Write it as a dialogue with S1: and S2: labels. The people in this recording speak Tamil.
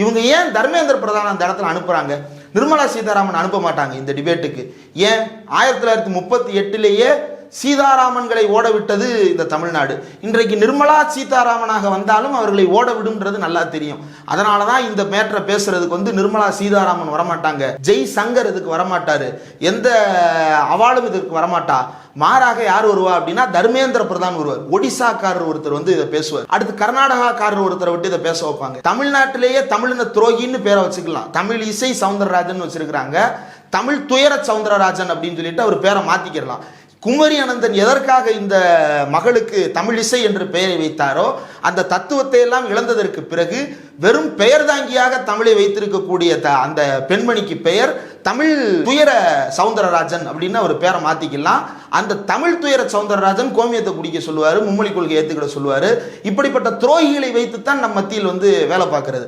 S1: இவங்க ஏன் தர்மேந்திர பிரதான் அந்த இடத்துல அனுப்புறாங்க? நிர்மலா சீதாராமன் அனுப்ப மாட்டாங்க இந்த டிபேட்டுக்கு. ஏன் 1938 சீதாராமன்களை ஓட விட்டது இந்த தமிழ்நாடு. இன்றைக்கு நிர்மலா சீதாராமனாக வந்தாலும் அவர்களை ஓட விடும்ன்றது நல்லா தெரியும். அதனால தான் இந்த மேட்டரை பேசுறதுக்கு நிர்மலா சீதாராமன் வரமாட்டாங்க, ஜெய் சங்கர் இதுக்கு வரமாட்டாரு, எந்த அவார்டும் இதற்கு வரமாட்டா. மாறாக யார் வருவா அப்படின்னா தர்மேந்திர பிரதான் வருவார். ஒடிசாக்காரர் ஒருத்தர் இதை பேசுவார். அடுத்து கர்நாடகாக்காரர் ஒருத்தரை விட்டு இதை பேச வைப்பாங்க. தமிழ்நாட்டிலேயே தமிழின துரோகின்னு பேரை வச்சுக்கலாம். தமிழ் இசை சவுந்தரராஜன் வச்சிருக்கிறாங்க, தமிழ் துயர சவுந்தரராஜன் அப்படின்னு சொல்லிட்டு அவர் பேரை மாத்திக்கிறலாம். குமரி அனந்தன் எதற்காக இந்த மகளுக்கு தமிழ் இசை என்று பெயரை வைத்தாரோ அந்த தத்துவத்தை எல்லாம் இழந்ததற்கு பிறகு வெறும் பெயர் தாங்கியாக தமிழை வைத்திருக்கக்கூடிய அந்த பெண்மணிக்கு பெயர் தமிழ் துயர சவுந்தரராஜன் அப்படின்னு அவர் பேரை மாத்திக்கலாம். அந்த தமிழ் துயர சவுந்தரராஜன் கோமியத்தை குடிக்க சொல்லுவாரு, மும்மொழி கொள்கை ஏத்துக்கிட சொல்லுவாரு. இப்படிப்பட்ட துரோகிகளை வைத்துத்தான் நம் மத்தியில் வேலை பார்க்கிறது.